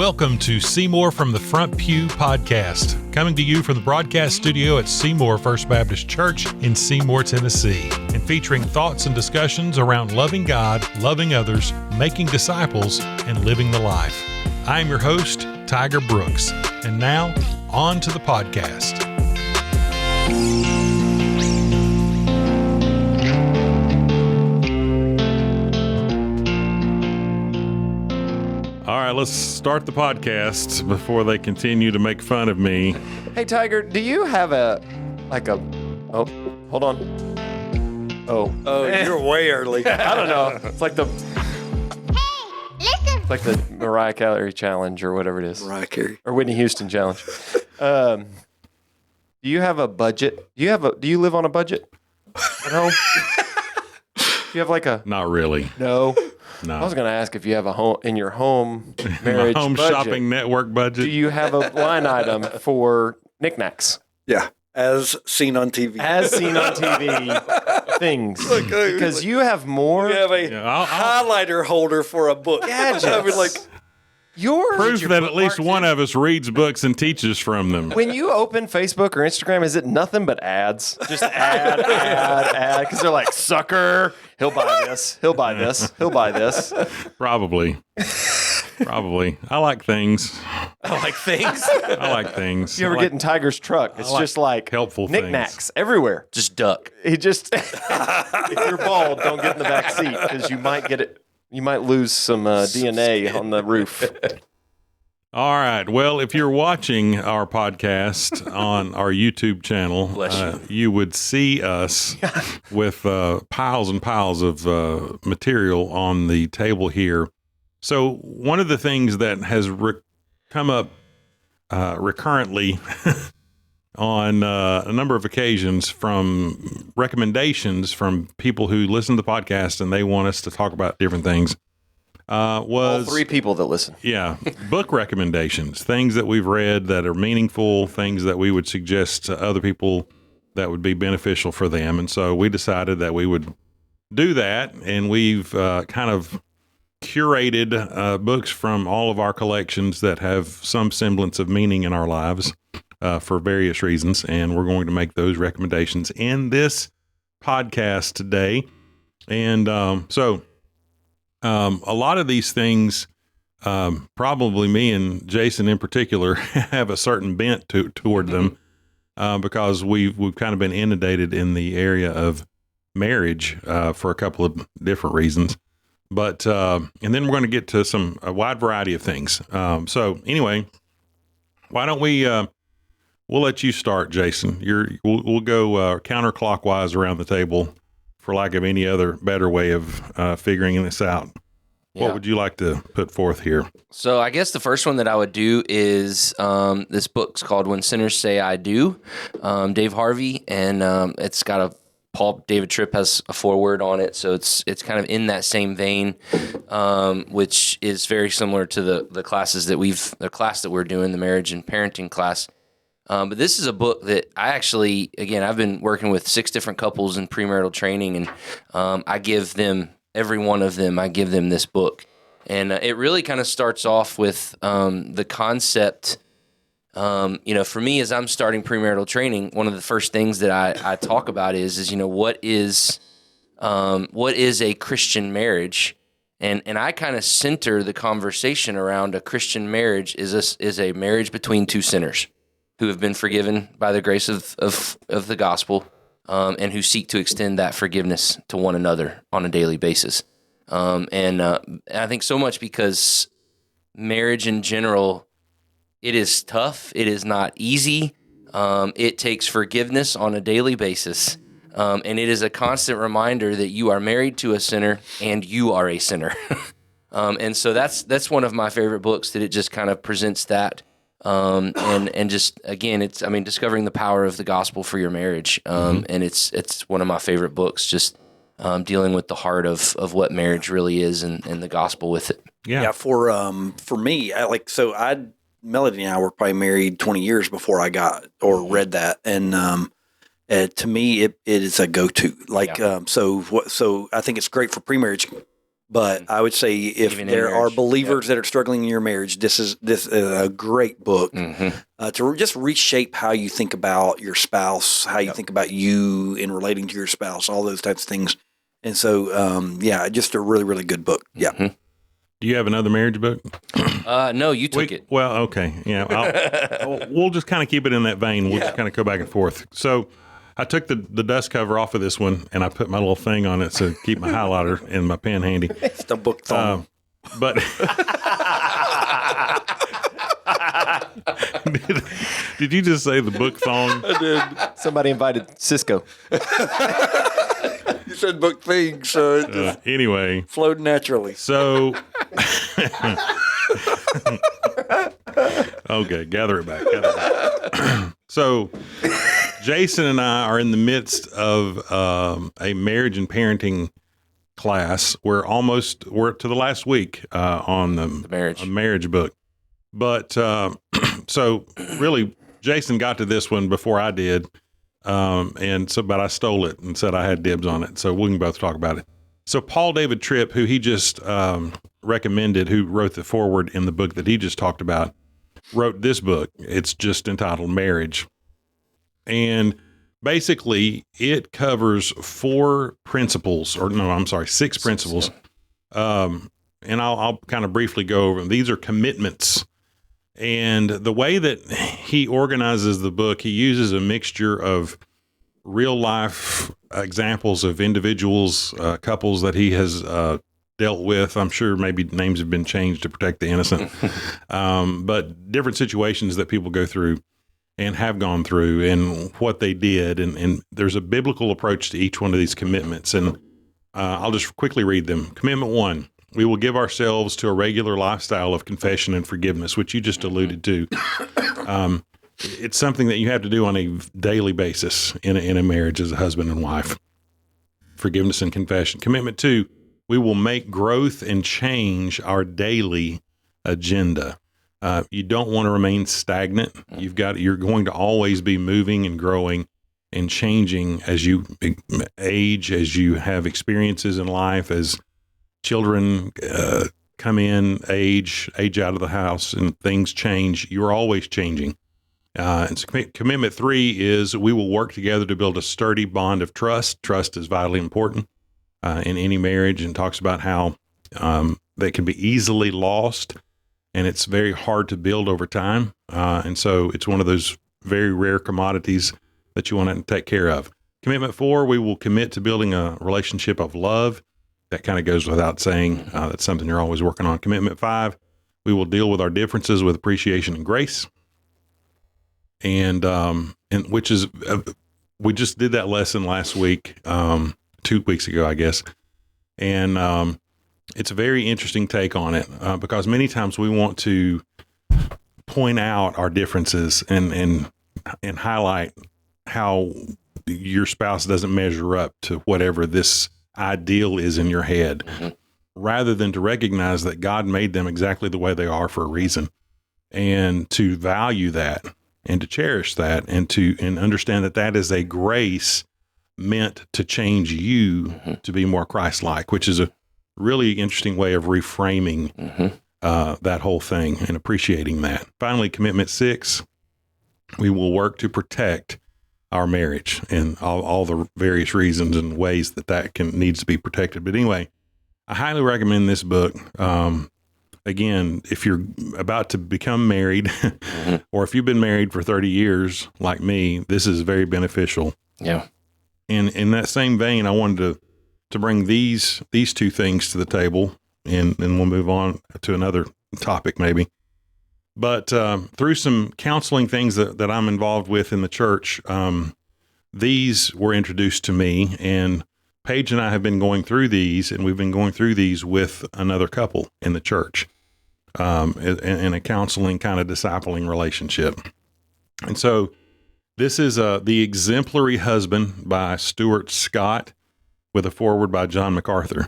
Welcome to Seymour from the Front Pew podcast, coming to you from the broadcast studio at Seymour First Baptist Church in Seymour, Tennessee, and featuring thoughts and discussions around loving God, loving others, making disciples, and living the life. I am your host, Tiger Brooks, and now, on to the podcast. All right, let's start the podcast before they continue to make fun of me. Hey, Tiger, do you have oh, hold on. Oh, you're way early. I don't know. It's like it's like the Mariah Carey challenge or whatever it is. Mariah Carey. Or Whitney Houston challenge. Do you have a budget? Do you live on a budget at home? Do you have like a... Not really. No. No. I was going to ask if you have a home in your home marriage home budget. shopping network budget. Do you have a line item for knickknacks? Yeah, as seen on TV. As seen on TV things. Because you have more. You have a highlighter holder for a book. Gadgets. I mean, like, proof that at least one of us reads books and teaches from them. When you open Facebook or Instagram, is it nothing but ads? Just ad. Because they're like, sucker, he'll buy this, he'll buy this, he'll buy this. Probably. I like things. I like things. You ever get in Tiger's truck? It's just like helpful knickknacks things everywhere. Just duck. He just, if you're bald, don't get in the back seat because you might get it. You might lose some DNA on the roof. All right. Well, if you're watching our podcast on our YouTube channel, you would see us with piles and piles of material on the table here. So one of the things that has come up recurrently on a number of occasions from recommendations from people who listen to the podcast and they want us to talk about different things was... All three people that listen. Yeah. Book recommendations, things that we've read that are meaningful, things that we would suggest to other people that would be beneficial for them. And so we decided that we would do that, and we've kind of curated books from all of our collections that have some semblance of meaning in our lives. For various reasons, and we're going to make those recommendations in this podcast today. And so a lot of these things, probably me and Jason in particular, have a certain bent toward them because we've kind of been inundated in the area of marriage for a couple of different reasons. But and then we're going to get to a wide variety of things. So anyway, why don't we'll let you start, Jason. We'll go counterclockwise around the table for lack of any other better way of figuring this out. Yeah. What would you like to put forth here? So I guess the first one that I would do is this book's called When Sinners Say I Do, Dave Harvey, and it's got Paul David Tripp has a foreword on it, so it's kind of in that same vein, which is very similar to the class that we're doing, the marriage and parenting class. But this is a book that I've been working with 6 different couples in premarital training, and I give them, every one of them, I give them this book. And it really kind of starts off with the concept, for me, as I'm starting premarital training, one of the first things that I talk about is what is a Christian marriage? And I kind of center the conversation around a Christian marriage is a marriage between 2 sinners who have been forgiven by the grace of the gospel, and who seek to extend that forgiveness to one another on a daily basis. And I think so much because marriage in general, it is tough. It is not easy. It takes forgiveness on a daily basis. And it is a constant reminder that you are married to a sinner and you are a sinner. And so that's one of my favorite books, that it just kind of presents that. And just, again, discovering the power of the gospel for your marriage. And it's one of my favorite books, just dealing with the heart of what marriage really is and the gospel with it. Yeah. For me, Melody and I were probably married 20 years before I got or read that. And, to me, it is a go-to. So I think it's great for pre-marriage But I would say if Even in there are marriage. believers that are struggling in your marriage, this is a great book to just reshape how you think about your spouse, how you think about you in relating to your spouse, all those types of things. And so, just a really, really good book. Yeah. Do you have another marriage book? No, you took it. Well, okay. Yeah. We'll just kind of keep it in that vein. We'll just kind of go back and forth. So I took the dust cover off of this one and I put my little thing on it to keep my highlighter and my pen handy. It's the book thong. But did you just say the book thong? I did. Somebody invited Cisco. You said book thing, so it just Anyway. flowed naturally. So, okay, gather it back. So, Jason and I are in the midst of a marriage and parenting class. We're to the last week on the marriage. a marriage book. But so really, Jason got to this one before I did. But I stole it and said I had dibs on it. So we can both talk about it. So Paul David Tripp, who he just recommended, who wrote the foreword in the book that he just talked about, wrote this book. It's just entitled Marriage. And basically it covers 6 principles. And I'll kind of briefly go over them. These are commitments. And the way that he organizes the book, he uses a mixture of real life examples of individuals, couples that he has dealt with. I'm sure maybe names have been changed to protect the innocent, but different situations that people go through and have gone through and what they did. And there's a biblical approach to each one of these commitments. And I'll just quickly read them. Commitment 1. We will give ourselves to a regular lifestyle of confession and forgiveness, which you just alluded to. It's something that you have to do on a daily basis in a marriage as a husband and wife. Forgiveness and confession. Commitment 2, we will make growth and change our daily agenda. You don't want to remain stagnant. You're going to always be moving and growing and changing as you age, as you have experiences in life, as children come in, age out of the house, and things change. You're always changing. And so commitment 3 is we will work together to build a sturdy bond of trust. Trust is vitally important in any marriage, and talks about how they can be easily lost, and it's very hard to build over time. And so it's one of those very rare commodities that you want to take care of. Commitment 4, we will commit to building a relationship of love. That kind of goes without saying. That's something you're always working on. Commitment 5, we will deal with our differences with appreciation and grace. And which is, we just did that lesson last week, 2 weeks ago, I guess. And it's a very interesting take on it because many times we want to point out our differences and highlight how your spouse doesn't measure up to whatever this ideal is in your head, rather than to recognize that God made them exactly the way they are for a reason, and to value that and to cherish that and understand that that is a grace meant to change you to be more Christ-like, which is a really interesting way of reframing that whole thing and appreciating that. Finally, commitment 6, we will work to protect our marriage and all the various reasons and ways that needs to be protected. But anyway, I highly recommend this book. Again, if you're about to become married or if you've been married for 30 years like me, this is very beneficial. Yeah. And in that same vein, I wanted to bring these 2 things to the table, and we'll move on to another topic maybe. But through some counseling things that I'm involved with in the church, these were introduced to me, and Paige and I have been going through these, and we've been going through these with another couple in the church in a counseling kind of discipling relationship. And so this is The Exemplary Husband by Stuart Scott with a foreword by John MacArthur.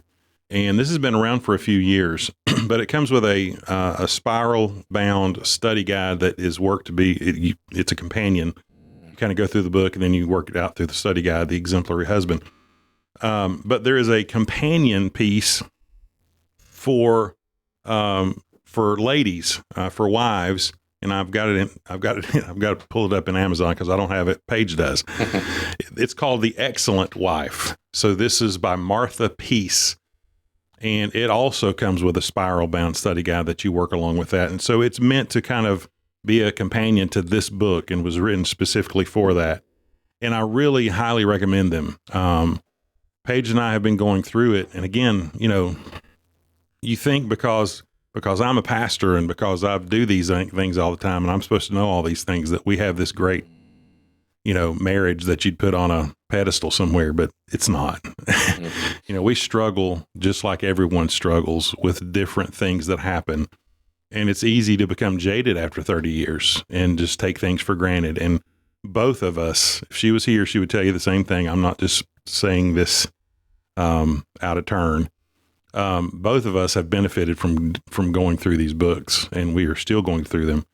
And this has been around for a few years, but it comes with a spiral-bound study guide that is worked to be, it's a companion. You kind of go through the book, and then you work it out through the study guide, The Exemplary Husband. But there is a companion piece for ladies, for wives. And I've got to pull it up in Amazon because I don't have it. Paige does. It's called The Excellent Wife. So this is by Martha Peace. And it also comes with a spiral bound study guide that you work along with that. And so it's meant to kind of be a companion to this book and was written specifically for that. And I really highly recommend them. Paige and I have been going through it. And again, you think because I'm a pastor and because I do these things all the time and I'm supposed to know all these things, that we have this great, marriage that you'd put on a pedestal somewhere, but it's not. We struggle just like everyone struggles with different things that happen. And it's easy to become jaded after 30 years and just take things for granted. And both of us, if she was here, she would tell you the same thing. I'm not just saying this out of turn. Both of us have benefited from going through these books, and we are still going through them.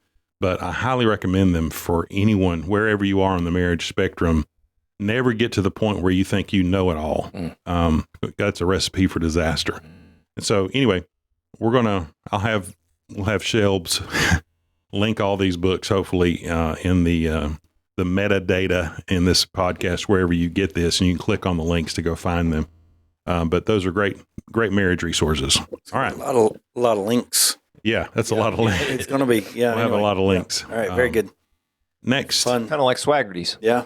But I highly recommend them for anyone, wherever you are on the marriage spectrum. Never get to the point where you think you know it all. That's a recipe for disaster. And so anyway, we'll have Shelbs link all these books, hopefully, in the metadata in this podcast, wherever you get this, and you can click on the links to go find them. But those are great marriage resources. All right. A lot of links. Yeah, that's a lot of links. It's going to be, We'll have a lot of links. All right, very good. Next. Kind of like Swaggerty's. Yeah.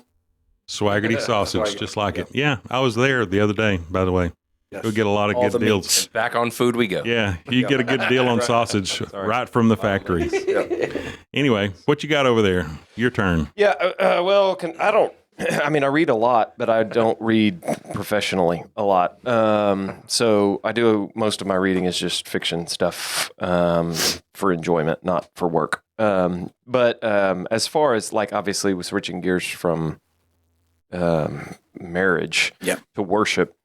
Swaggerty sausage, just like it. Yeah, I was there the other day, by the way. Yes. We get a lot of All good the deals. meats. Back on food we go. Yeah, you get a good deal on sausage right from the factory. Anyway, what you got over there? Your turn. Yeah. I read a lot, but I don't read professionally a lot. So I do, most of my reading is just fiction stuff for enjoyment, not for work. But as far as obviously with switching gears from marriage to worship,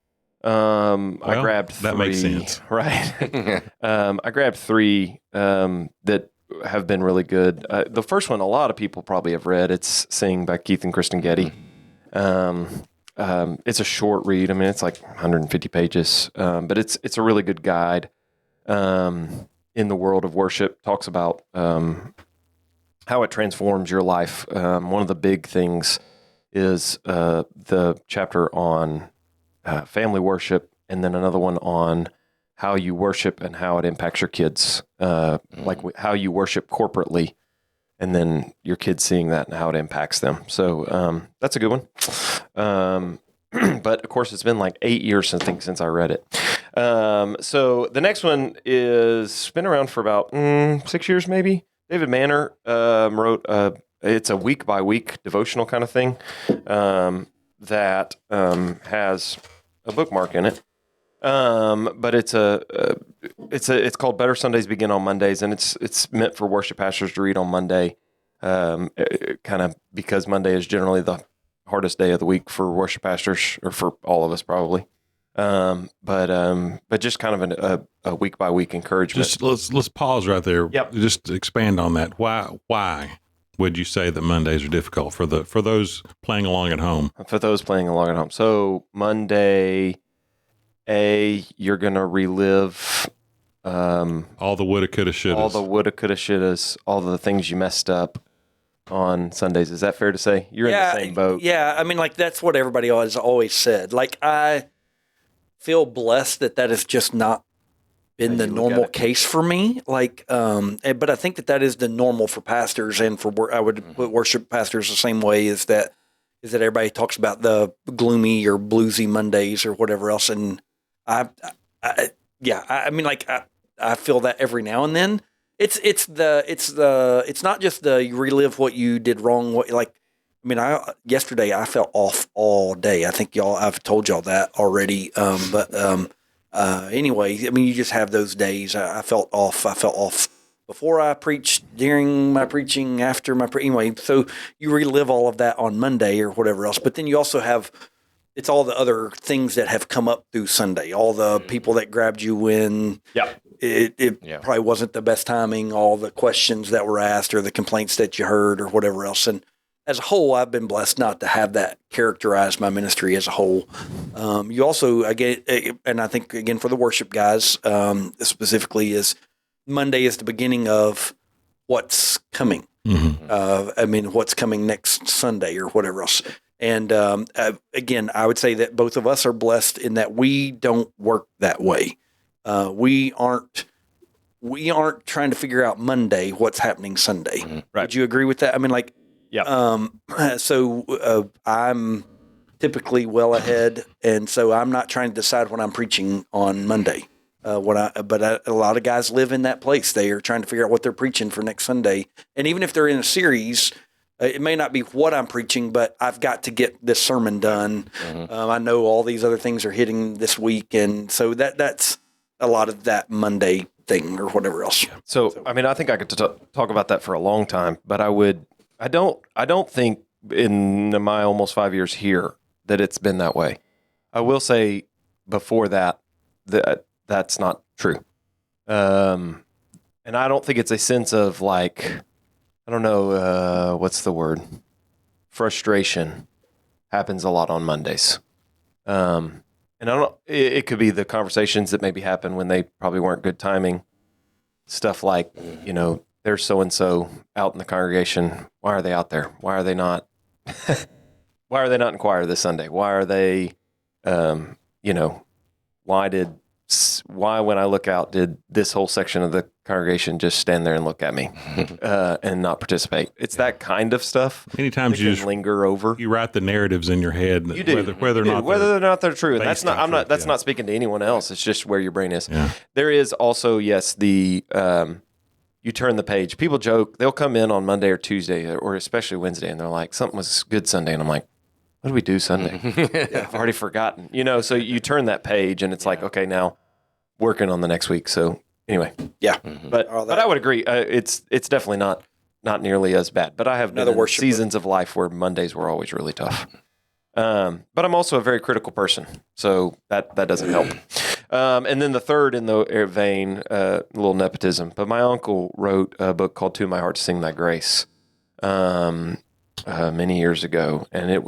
I grabbed three. That makes sense. Right. I grabbed three that have been really good. The first one, a lot of people probably have read. It's Sing by Keith and Kristen Getty. It's a short read. It's like 150 pages, but it's a really good guide in the world of worship. Talks about how it transforms your life. One of the big things is the chapter on family worship, and then another one on how you worship and how it impacts your kids, like how you worship corporately, and then your kids seeing that and how it impacts them. So that's a good one. But of course, it's been like 8 years since I read it. So the next one is been around for about 6 years, maybe. David Manner wrote it's a week by week devotional kind of thing that has a bookmark in it. But it's called Better Sundays Begin on Mondays, and it's meant for worship pastors to read on Monday, kind of because Monday is generally the hardest day of the week for worship pastors, or for all of us probably. But just kind of a week by week encouragement. Just let's pause right there. Yep. Just expand on that. Why would you say that Mondays are difficult for those playing along at home? For those playing along at home. So Monday, you're gonna relive all the woulda, coulda, shouldas. All the woulda, coulda, shouldas, all the things you messed up on Sundays. Is that fair to say? You're in the same boat. Yeah, that's what everybody has always said. I feel blessed that has just not been the normal case for me. But I think that is the normal for pastors, and I would put worship pastors the same way. Is that everybody talks about the gloomy or bluesy Mondays or whatever else, and I feel that every now and then. It's not just you relive what you did wrong. Yesterday I felt off all day. I think I've told y'all that already. Anyway, you just have those days. I felt off. I felt off before I preached, during my preaching, after my anyway. So you relive all of that on Monday or whatever else. But then you also have. It's all the other things that have come up through Sunday, all the people that grabbed you when it probably wasn't the best timing, all the questions that were asked or the complaints that you heard or whatever else. And as a whole, I've been blessed not to have that characterize my ministry as a whole. You also, again, and I think, again, for the worship guys, specifically, is Monday is the beginning of what's coming. What's coming next Sunday or whatever else. And again, I would say that both of us are blessed in that we don't work that way. We aren't trying to figure out Monday what's happening Sunday. Right. Would you agree with that? I mean, like, so I'm typically well ahead, and so I'm not trying to decide what I'm preaching on Monday. A lot of guys live in that place. They are trying to figure out what they're preaching for next Sunday, and even if they're in a series, it may not be what I'm preaching, but I've got to get this sermon done. I know all these other things are hitting this week, and so that's a lot of that Monday thing or whatever else. So I mean, I think I could talk about that for a long time, but I don't think in my almost 5 years here that it's been that way. I will say before that that's not true. And I don't think it's a sense of like, I don't know, what's the word? Frustration happens a lot on Mondays. And I don't, it could be the conversations that maybe happen when they probably weren't good timing. Stuff like, there's so-and-so out in the congregation. Why are they out there? Why are they not? Why are they not in choir this Sunday? Why are they, why when I look out, did this whole section of the congregation just stand there and look at me and not participate? It's that kind of stuff. Many times you just linger over. You write the narratives in your head. You do. Whether or not they're true. And that's not, that's not speaking to anyone else. It's just where your brain is. Yeah. There is also, yes, the, you turn the page. People joke, they'll come in on Monday or Tuesday or especially Wednesday and they're like, something was good Sunday. And I'm like, what do we do Sunday? I've already forgotten. So you turn that page and it's like, okay, now working on the next week. So anyway, yeah. But I would agree. It's definitely not nearly as bad. But I have been in seasons of life where Mondays were always really tough. But I'm also a very critical person, so that doesn't help. And then the third in the vein, a little nepotism. But my uncle wrote a book called "To My Heart to Sing Thy Grace" many years ago, and it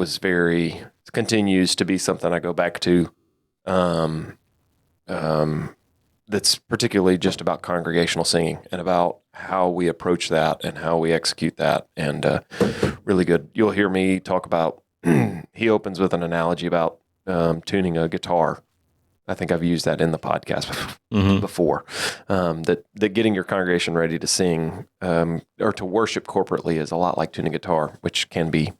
continues to be something I go back to. That's particularly just about congregational singing and about how we approach that and how we execute that. And really good. You'll hear me talk about, he opens with an analogy about tuning a guitar. I think I've used that in the podcast before, that getting your congregation ready to sing or to worship corporately is a lot like tuning a guitar, which can be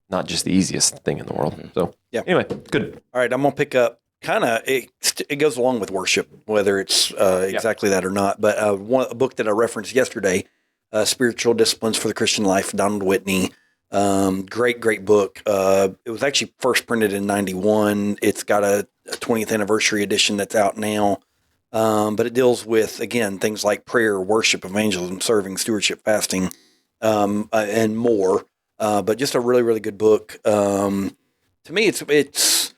not just the easiest thing in the world. So anyway, good. All right, I'm going to pick up. It goes along with worship, whether it's exactly that or not. But a book that I referenced yesterday, Spiritual Disciplines for the Christian Life, Donald Whitney. Great book. It was actually first printed in 91. It's got a 20th anniversary edition that's out now. But it deals with, again, things like prayer, worship, evangelism, serving, stewardship, fasting, and more. But just a really, really good book. To me, it's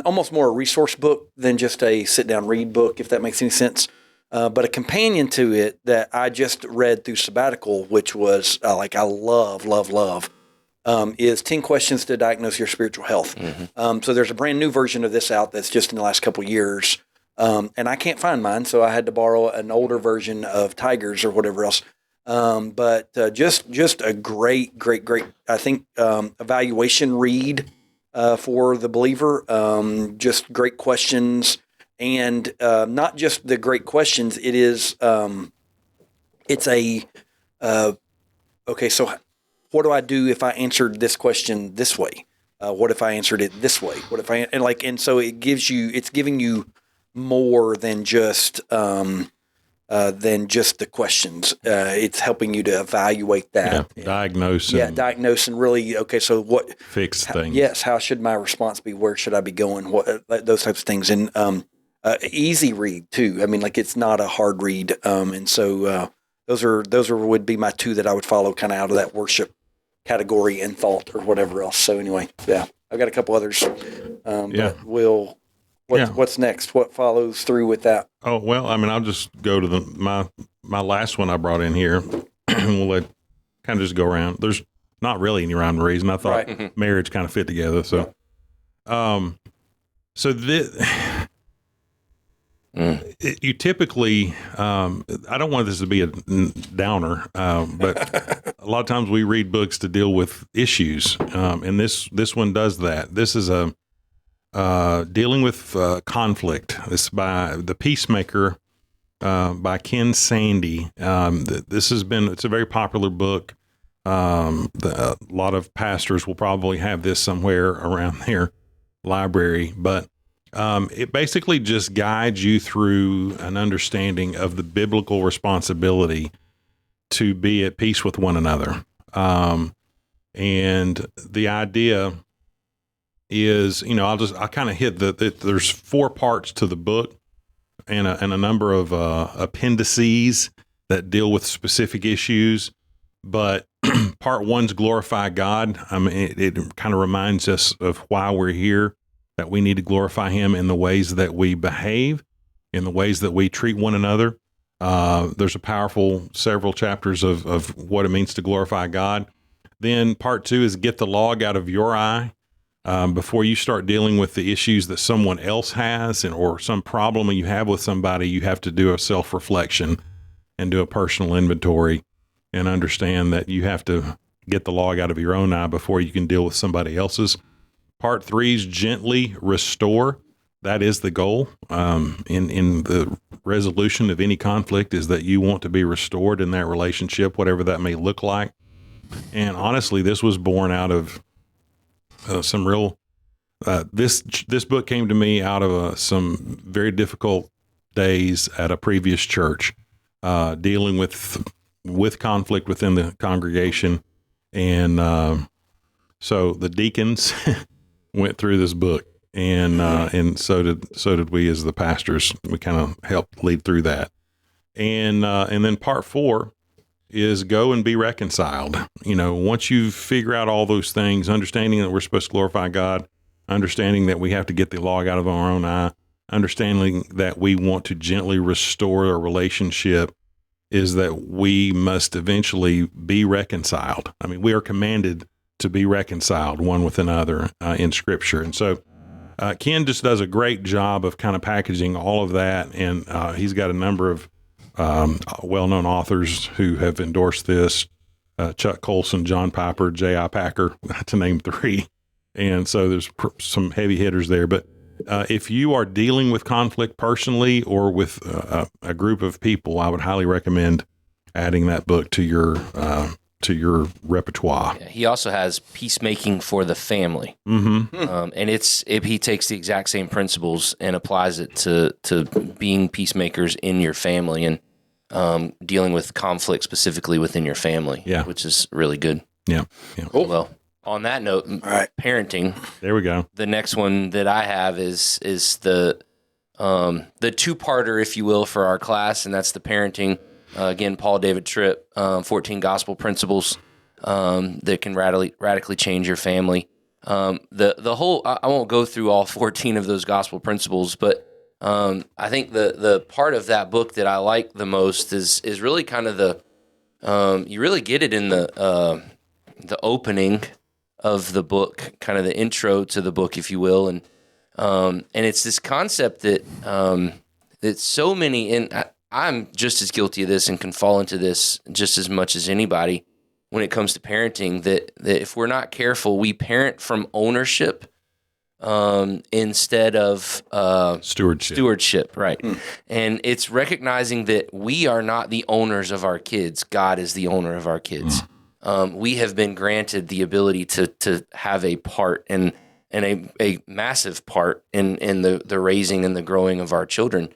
almost more a resource book than just a sit-down read book, if that makes any sense. But a companion to it that I just read through sabbatical, which was I love, is 10 Questions to Diagnose Your Spiritual Health. So there's a brand new version of this out that's just in the last couple of years. And I can't find mine, so I had to borrow an older version of Tigers or whatever else. But just a great, I think, evaluation read for the believer. Just great questions. And not just the great questions, it is, it's okay, so what do I do if I answered this question this way? What if I answered it this way? And so it's giving you more than just the questions. It's helping you to evaluate that. Diagnose. Diagnose and really, okay, so what? Fix things. Yes, how should my response be? Where should I be going? Those types of things. And easy read too. I mean, like it's not a hard read. And so those would be my two that I would follow kind of out of that worship category and thought or whatever else. So anyway, I've got a couple others. But what's next? What follows through with that? Oh, well, I mean, I'll just go to my last one I brought in here. We'll let kind of just go around. There's not really any rhyme or reason. I thought Right. marriage kind of fit together. So, so this, you typically, I don't want this to be a downer, but a lot of times we read books to deal with issues, and this one does that. This is a dealing with conflict. This is by The Peacemaker, by Ken Sande. It's a very popular book. A lot of pastors will probably have this somewhere around their library, but it basically just guides you through an understanding of the biblical responsibility to be at peace with one another. And the idea is, I kind of hit that there's 4 parts to the book and a number of appendices that deal with specific issues. But part 1's glorify God. I mean, it kind of reminds us of why we're here, that we need to glorify Him in the ways that we behave, in the ways that we treat one another. There's a powerful several chapters of what it means to glorify God. Then part 2 is get the log out of your eye. Before you start dealing with the issues that someone else has or some problem you have with somebody, you have to do a self-reflection and do a personal inventory and understand that you have to get the log out of your own eye before you can deal with somebody else's. Part 3 is gently restore. That is the goal in the resolution of any conflict, is that you want to be restored in that relationship, whatever that may look like. And honestly, this was born out of some real. This book came to me out of some very difficult days at a previous church, dealing with conflict within the congregation, and so the deacons went through this book, and so did we as the pastors. We kind of helped lead through that, and then part 4 is go and be reconciled. Once you figure out all those things, understanding that we're supposed to glorify God, understanding that we have to get the log out of our own eye, understanding that we want to gently restore a relationship, is that we must eventually be reconciled. I mean, we are commanded to be reconciled one with another in Scripture. And so Ken just does a great job of kind of packaging all of that, and he's got a number of well-known authors who have endorsed this, Chuck Colson, John Piper, J.I. Packer, to name 3. And so there's some heavy hitters there. But if you are dealing with conflict personally or with a group of people, I would highly recommend adding that book to your repertoire. Yeah, he also has Peacemaking for the Family. Mm-hmm. And he takes the exact same principles and applies it to being peacemakers in your family and dealing with conflict specifically within your family, which is really good. Yeah. Cool. Well, on that note, parenting. There we go. The next one that I have is the 2-parter, if you will, for our class, and that's the parenting. Again, Paul David Tripp, 14 Gospel Principles that can radically change your family. The whole, I won't go through all 14 of those Gospel Principles, but I think the part of that book that I like the most is really kind of you really get it in the opening of the book, kind of the intro to the book, if you will, and it's this concept that so many, and I'm just as guilty of this and can fall into this just as much as anybody when it comes to parenting, that if we're not careful, we parent from ownership instead of stewardship, right? And it's recognizing that we are not the owners of our kids. God is the owner of our kids. We have been granted the ability to have a part and a massive part in the raising and the growing of our children.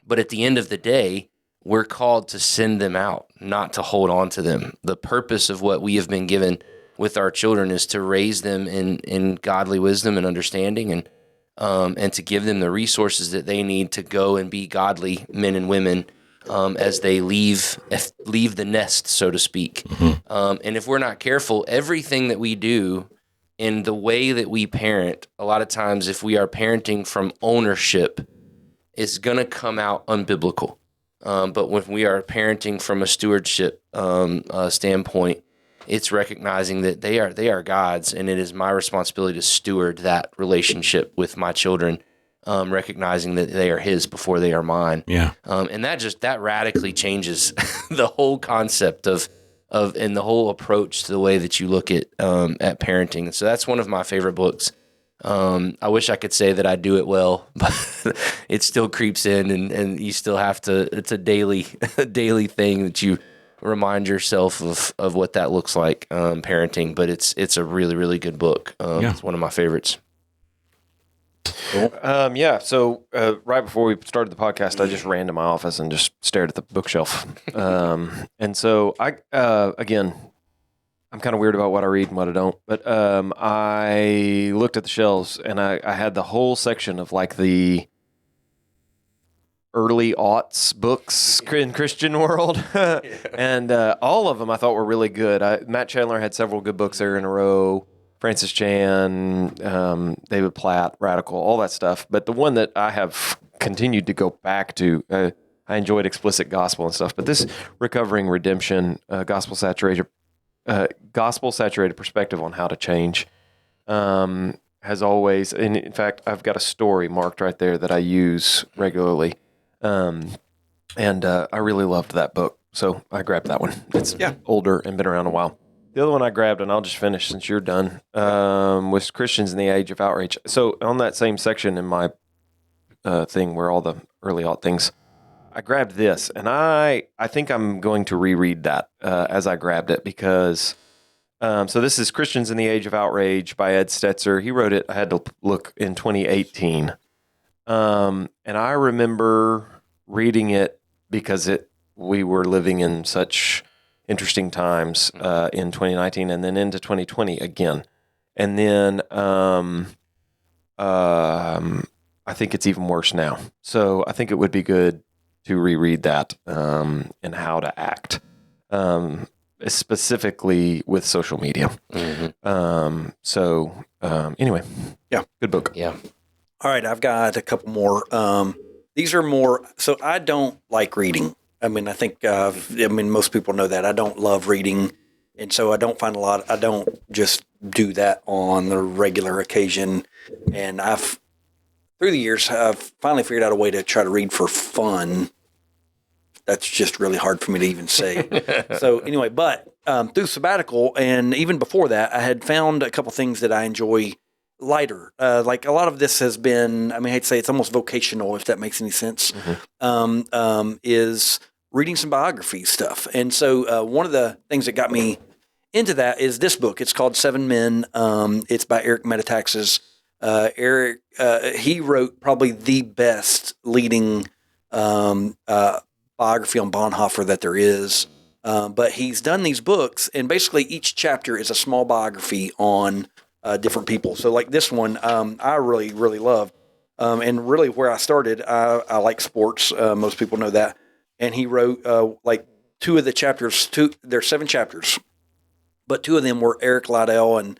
But at the end of the day, we're called to send them out, not to hold on to them. The purpose of what we have been given with our children is to raise them in godly wisdom and understanding, and to give them the resources that they need to go and be godly men and women as they leave the nest, so to speak. And if we're not careful, everything that we do in the way that we parent, a lot of times if we are parenting from ownership, it's going to come out unbiblical. But when we are parenting from a stewardship standpoint, it's recognizing that they are God's, and it is my responsibility to steward that relationship with my children, recognizing that they are His before they are mine. Yeah. And that radically changes the whole concept of and the whole approach to the way that you look at parenting. And so that's one of my favorite books. I wish I could say that I do it well, but it still creeps in, and you still have to. It's a daily thing that you remind yourself of what that looks like, parenting. But it's a really, really good book. It's one of my favorites. Cool. So right before we started the podcast, I just ran to my office and just stared at the bookshelf. And so again, I'm kind of weird about what I read and what I don't. But I looked at the shelves, and I had the whole section of like the early aughts books in Christian world. And all of them I thought were really good. Matt Chandler had several good books there in a row. Francis Chan, David Platt, Radical, all that stuff. But the one that I have continued to go back to, I enjoyed Explicit Gospel and stuff. But this Recovering Redemption, gospel-saturated perspective on how to change, has always, and in fact, I've got a story marked right there that I use regularly. And I really loved that book. So I grabbed that one. It's older and been around a while. The other one I grabbed, and I'll just finish since you're done, was Christians in the Age of Outrage. So on that same section in my thing where all the early aught things, I grabbed this, and I think I'm going to reread that as I grabbed it because, so this is Christians in the Age of Outrage by Ed Stetzer. He wrote it, I had to look, in 2018. And I remember reading it because we were living in such interesting times in 2019 and then into 2020 again. And then I think it's even worse now. So I think it would be good to reread that and how to act, specifically with social media. Mm-hmm. Anyway. Yeah. Good book. Yeah. All right. I've got a couple more. These are more, so I don't like reading. I mean, I think, most people know that I don't love reading. And so I don't just do that on the regular occasion. And through the years, I've finally figured out a way to try to read for fun. That's just really hard for me to even say. So anyway, but through sabbatical and even before that, I had found a couple things that I enjoy lighter. Like a lot of this has been, I hate to say it's almost vocational, if that makes any sense, is reading some biography stuff. And so one of the things that got me into that is this book. It's called Seven Men. It's by Eric Metaxas. Eric, he wrote probably the best leading biography on Bonhoeffer that there is. But he's done these books, and basically each chapter is a small biography on different people. So like this one, I really, really loved. And really where I started, I like sports. Most people know that. And he wrote like two of the chapters, there's 7 chapters, but 2 of them were Eric Liddell and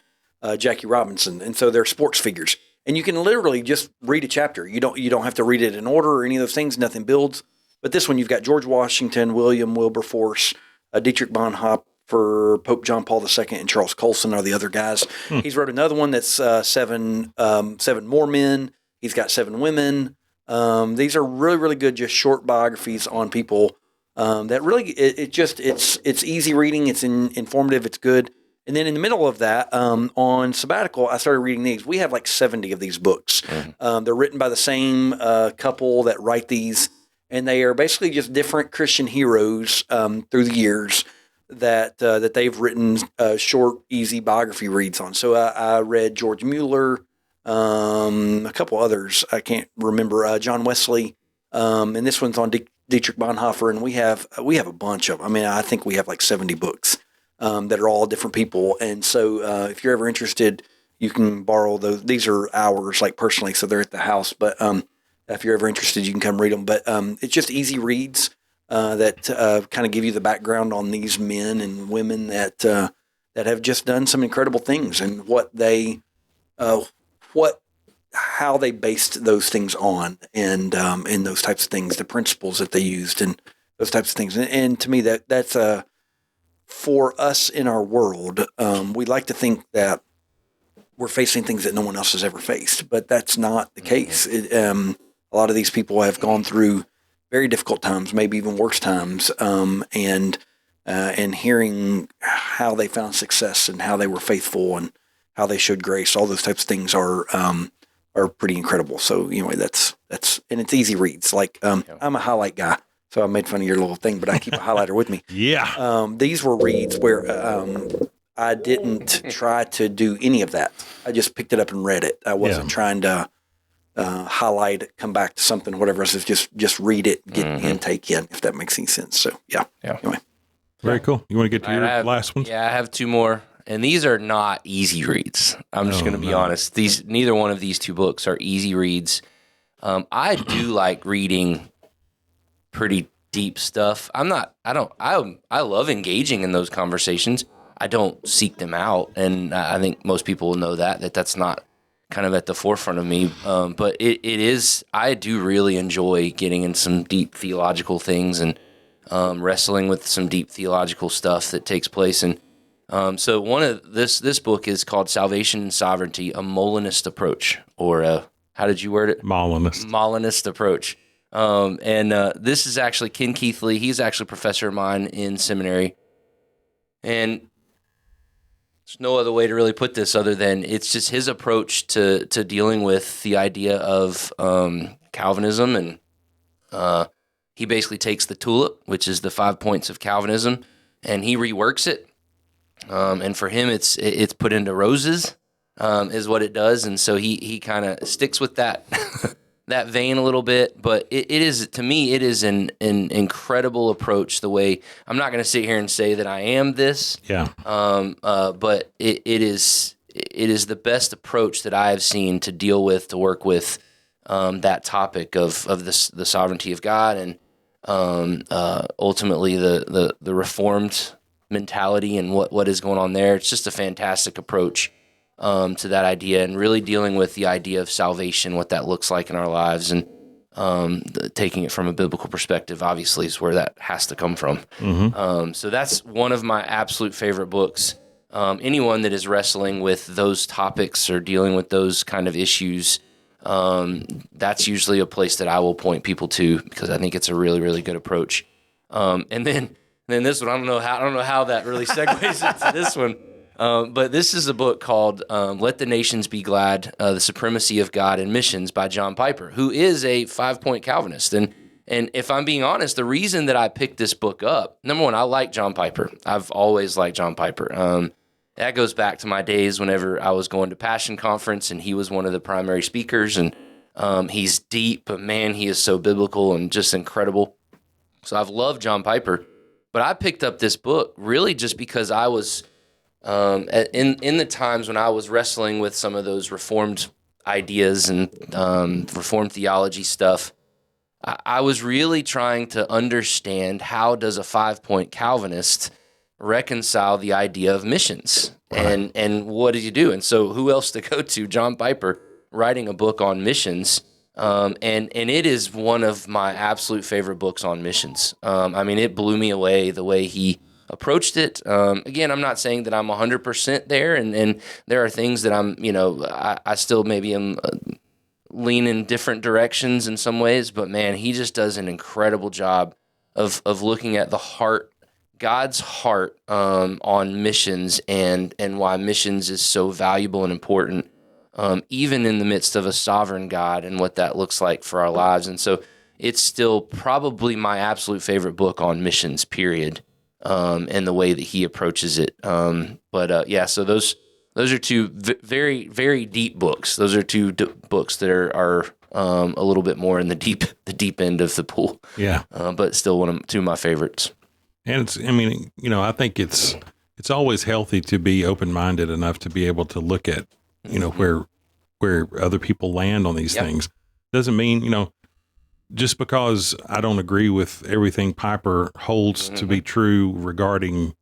Jackie Robinson. And so they're sports figures. And you can literally just read a chapter. You don't have to read it in order or any of those things. Nothing builds. But this one, you've got George Washington, William Wilberforce, Dietrich Bonhoeffer, Pope John Paul II, and Charles Colson are the other guys. He's wrote another one that's seven more men. He's got 7 women. These are really, really good, just short biographies on people that really, it's easy reading. It's informative. It's good. And then in the middle of that, on sabbatical, I started reading these. We have like 70 of these books. They're written by the same couple that write these, and they are basically just different Christian heroes through the years that they've written short, easy biography reads on. So I read George Mueller, a couple others I can't remember, John Wesley, and this one's on Dietrich Bonhoeffer, and we have a bunch of them. I think we have like 70 books that are all different people. And so if you're ever interested, you can borrow those. These are ours, like personally, so they're at the house. But if you're ever interested, you can come read them. But it's just easy reads that kind of give you the background on these men and women that have just done some incredible things, and how they based those things on, and those types of things, the principles that they used, and those types of things. And to me, that's for us in our world, we like to think that we're facing things that no one else has ever faced, but that's not the case. A lot of these people have gone through very difficult times, maybe even worse times, and hearing how they found success and how they were faithful and how they showed grace, all those types of things are pretty incredible. So anyway, that's and it's easy reads. Like I'm a highlight guy. So I made fun of your little thing, but I keep a highlighter with me. Yeah. These were reads where I didn't try to do any of that. I just picked it up and read it. I wasn't trying to highlight it, come back to something, whatever. It's just read it, get intake in, if that makes any sense. So yeah. Anyway. Very cool. You want to get to your last one? Yeah, I have two more. And these are not easy reads. I'm just going to be honest. Neither one of these two books are easy reads. I do like reading pretty deep stuff. I love engaging in those conversations. I don't seek them out, and I think most people will know that's not kind of at the forefront of me. But it is. I do really enjoy getting in some deep theological things and wrestling with some deep theological stuff that takes place. And so one of this book is called "Salvation and Sovereignty: A Molinist Approach," or how did you word it? Molinist approach. And this is actually Ken Keithley. He's actually a professor of mine in seminary. And there's no other way to really put this other than it's just his approach to dealing with the idea of Calvinism. And he basically takes the tulip, which is the 5 points of Calvinism, and he reworks it. And for him, it's put into roses, is what it does. And so he kind of sticks with that that vein a little bit, but it is, to me, it is an incredible approach. The way, I'm not going to sit here and say that I am this, but it is the best approach that I have seen to deal with, to work with that topic of the sovereignty of God, and ultimately the Reformed mentality and what is going on there. It's just a fantastic approach to that idea, and really dealing with the idea of salvation, what that looks like in our lives, and taking it from a biblical perspective, obviously, is where that has to come from. So that's one of my absolute favorite books. Anyone that is wrestling with those topics or dealing with those kind of issues, that's usually a place that I will point people to, because I think it's a really, really good approach. And then this one, I don't know how that really segues into this one. But this is a book called Let the Nations Be Glad, The Supremacy of God in Missions by John Piper, who is a 5-point Calvinist. And if I'm being honest, the reason that I picked this book up, number one, I like John Piper. I've always liked John Piper. That goes back to my days whenever I was going to Passion Conference, and he was one of the primary speakers. And he's deep, but man, he is so biblical and just incredible. So I've loved John Piper. But I picked up this book really just because I was... in the times when I was wrestling with some of those Reformed ideas and Reformed theology stuff, I was really trying to understand, how does a 5-point Calvinist reconcile the idea of missions, and what do you do? And so who else to go to? John Piper, writing a book on missions, and it is one of my absolute favorite books on missions. I mean, it blew me away the way he approached it. Again, I'm not saying that I'm 100% there, and there are things that I still maybe am lean in different directions in some ways, but man, he just does an incredible job of looking at the heart, God's heart, on missions, and why missions is so valuable and important, even in the midst of a sovereign God, and what that looks like for our lives. And so it's still probably my absolute favorite book on missions, period. And the way that he approaches it. So those are two very, very deep books. Those are two books that are a little bit more in the deep end of the pool. Yeah. But still two of my favorites. And I think it's always healthy to be open-minded enough to be able to look at, where other people land on these things. Doesn't mean, just because I don't agree with everything Piper holds to be true regarding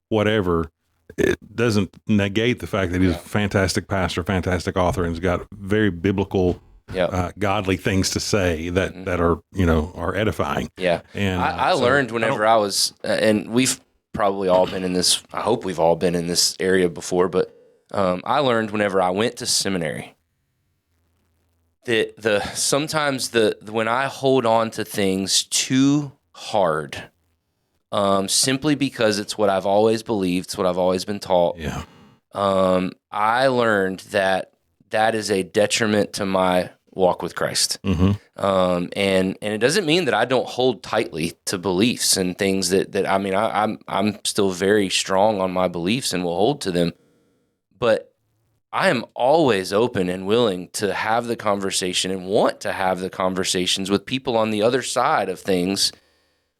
whatever, it doesn't negate the fact that he's a fantastic pastor, fantastic author, and has got very biblical, godly things to say that are edifying. Yeah. And I learned whenever I was, and probably all been in this. I hope we've all been in this area before, but I learned whenever I went to seminary that sometimes when I hold on to things too hard, simply because it's what I've always believed, it's what I've always been taught. Yeah. I learned that is a detriment to my walk with Christ. And it doesn't mean that I don't hold tightly to beliefs and things that I mean, I'm still very strong on my beliefs and will hold to them, but I am always open and willing to have the conversation and want to have the conversations with people on the other side of things,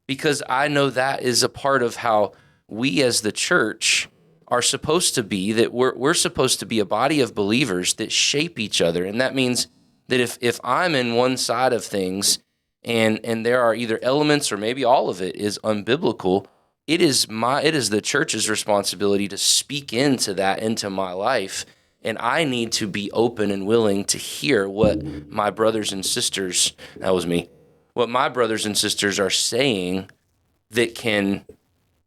because I know that is a part of how we as the church are supposed to be, that we're supposed to be a body of believers that shape each other. And that means that if I'm in one side of things and there are either elements or maybe all of it is unbiblical, it is the church's responsibility to speak into that, into my life. And I need to be open and willing to hear what my brothers and sisters, what my brothers and sisters are saying that can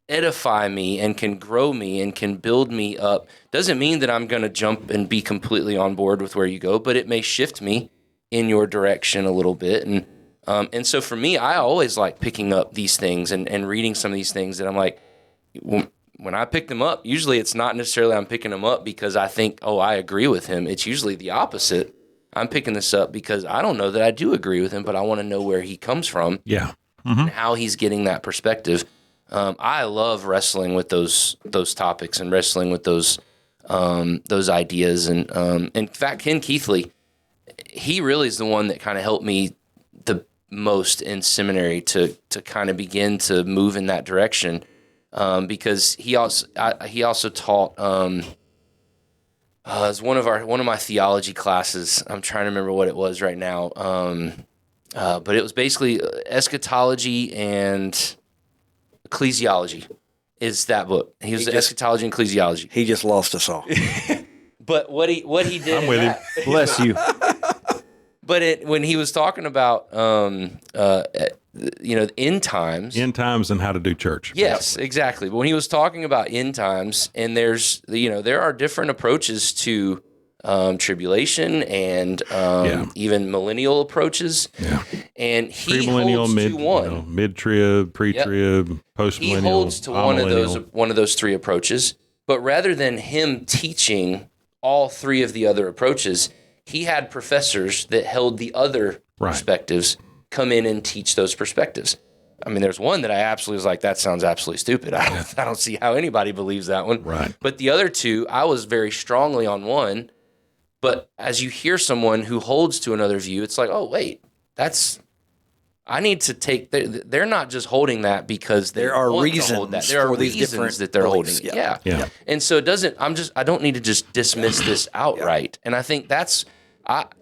edify me and can grow me and can build me up. Doesn't mean that I'm going to jump and be completely on board with where you go, but it may shift me in your direction a little bit. And so for me, I always like picking up these things and reading some of these things that I'm like, when I pick them up, usually it's not necessarily I'm picking them up because I think, oh, I agree with him. It's usually the opposite. I'm picking this up because I don't know that I do agree with him, but I want to know where he comes from. Yeah. And how he's getting that perspective. I love wrestling with those topics and wrestling with those ideas. And in fact, Ken Keithley, he really is the one that kind of helped me the most in seminary to kind of begin to move in that direction. Because he also taught as one of my theology classes. I'm trying to remember what it was right now, but it was basically eschatology and ecclesiology. Is that book? He was eschatology and ecclesiology. He just lost us all. But what he did, I'm with him. Bless you. But when he was talking about end times. End times and how to do church. Yes, exactly. But when he was talking about end times, and there are different approaches to tribulation and even millennial approaches. Yeah. And he Premillennial, holds to one. mid-trib, pre-trib, post-millennial. He holds to one of those three approaches. But rather than him teaching all three of the other approaches, he had professors that held the other perspectives come in and teach those perspectives. I mean, there's one that I absolutely was like, that sounds absolutely stupid. I don't see how anybody believes that one. Right. But the other two, I was very strongly on one. But as you hear someone who holds to another view, it's like, oh, wait, I need to take, they're not just holding that because there are reasons that. There are reasons that they're holding it. Yeah. And so I don't need to just dismiss this outright. And I think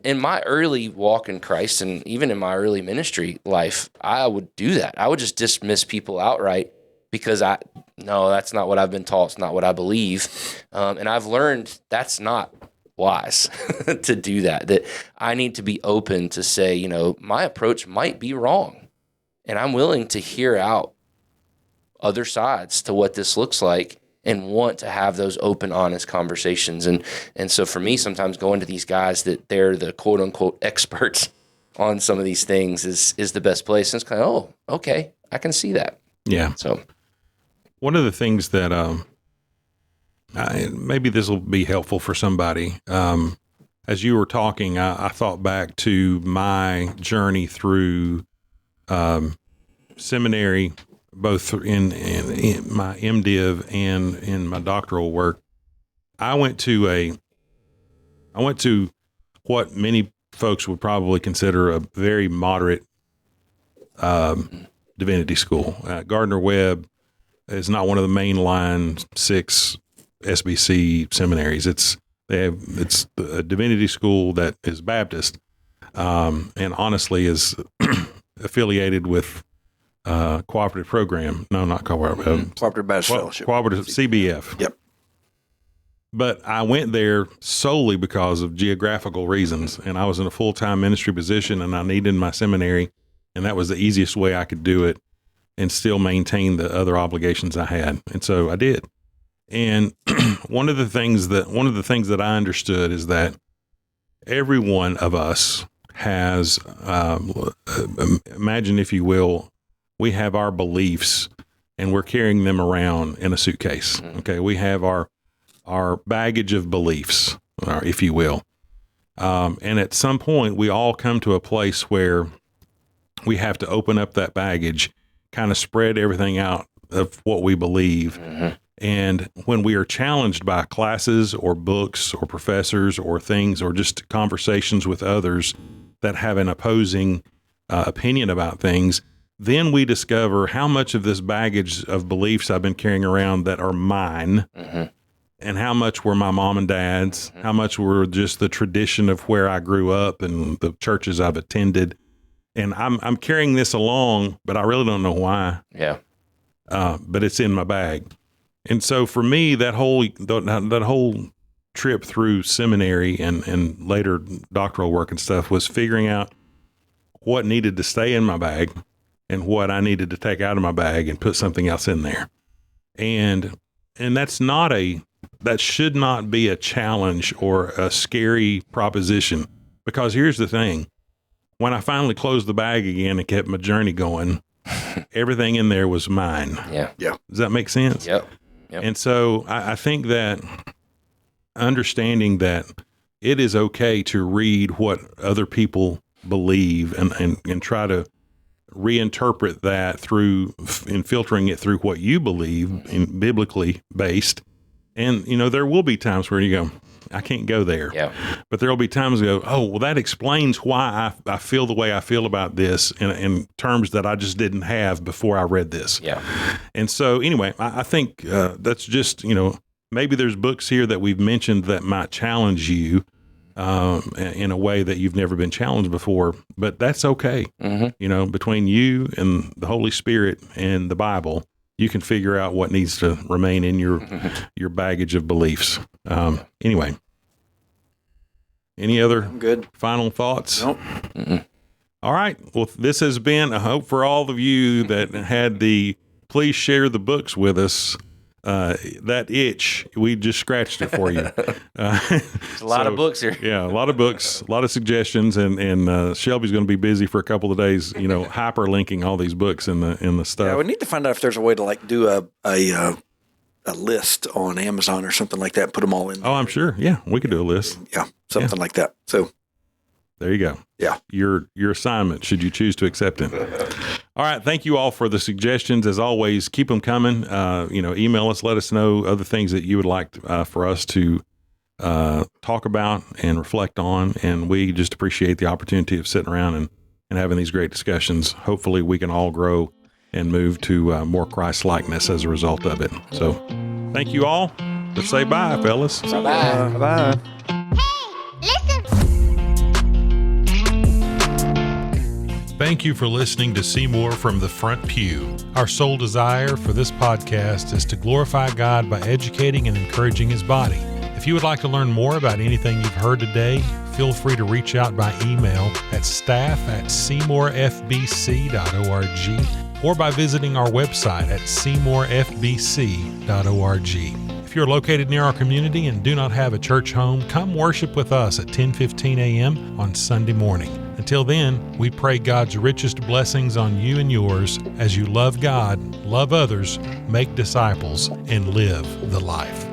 in my early walk in Christ and even in my early ministry life, I would do that. I would just dismiss people outright because that's not what I've been taught. It's not what I believe. And I've learned that's not wise to do that I need to be open to say, my approach might be wrong. And I'm willing to hear out other sides to what this looks like and want to have those open, honest conversations. And so for me, sometimes going to these guys that they're the quote unquote experts on some of these things is the best place. And it's kind of, oh, okay, I can see that. Yeah. So one of the things that, maybe this will be helpful for somebody. As you were talking, I thought back to my journey through seminary, both in my MDiv and in my doctoral work. I went to what many folks would probably consider a very moderate divinity school. Gardner-Webb is not one of the mainline 6 SBC seminaries. It's a divinity school that is Baptist, and honestly is affiliated with cooperative program. No, not cooperative. Cooperative Baptist Fellowship. Cooperative CBF. Yep. But I went there solely because of geographical reasons, and I was in a full-time ministry position, and I needed my seminary, and that was the easiest way I could do it. and still maintain the other obligations I had. And so I did. And one of the things that I understood is that every one of us has, imagine if you will, we have our beliefs and we're carrying them around in a suitcase. Okay. We have our baggage of beliefs, if you will. And at some point we all come to a place where we have to open up that baggage, kind of spread everything out of what we believe. And when we are challenged by classes or books or professors or things or just conversations with others that have an opposing opinion about things, then we discover how much of this baggage of beliefs I've been carrying around that are mine, and how much were my mom and dad's, how much were just the tradition of where I grew up and the churches I've attended. And I'm carrying this along, but I really don't know why. Yeah. But it's in my bag. And so for me, that whole trip through seminary and later doctoral work and stuff was figuring out what needed to stay in my bag and what I needed to take out of my bag and put something else in there. And that should not be a challenge or a scary proposition, because here's the thing. When I finally closed the bag again and kept my journey going, everything in there was mine. Yeah. Does that make sense? Yep. And so I think that understanding that it is okay to read what other people believe and try to reinterpret that in filtering it through what you believe in biblically based. And, there will be times where you go, I can't go there. Yeah. But there will be times you go, oh, well, that explains why I feel the way I feel about this in terms that I just didn't have before I read this. Yeah. And so anyway, I think that's just, maybe there's books here that we've mentioned that might challenge you in a way that you've never been challenged before, but that's okay. Between you and the Holy Spirit and the Bible, you can figure out what needs to remain in your baggage of beliefs. Anyway, any other good final thoughts? Nope. All right. Well, this has been a hope for all of you that had please share the books with us. That itch, we just scratched it for you. There's a lot of books here. Yeah, a lot of books, a lot of suggestions, and Shelby's going to be busy for a couple of days, hyperlinking all these books in the stuff. Yeah, we need to find out if there's a way to do a list on Amazon or something like that, and put them all in there. Oh, I'm sure. Yeah, we could do a list. Yeah, something like that. So there you go. Yeah. Your assignment, should you choose to accept it. All right. Thank you all for the suggestions. As always, keep them coming. Email us, let us know other things that you would like for us to talk about and reflect on. And we just appreciate the opportunity of sitting around and having these great discussions. Hopefully we can all grow and move to more Christ-likeness as a result of it. So thank you all. Let's say bye, fellas. Bye. Bye. Thank you for listening to Seymour from the Front Pew. Our sole desire for this podcast is to glorify God by educating and encouraging His body. If you would like to learn more about anything you've heard today, feel free to reach out by email at staff@seymourfbc.org or by visiting our website at seymourfbc.org. If you're located near our community and do not have a church home, come worship with us at 10:15 a.m. on Sunday morning. Until then, we pray God's richest blessings on you and yours as you love God, love others, make disciples, and live the life.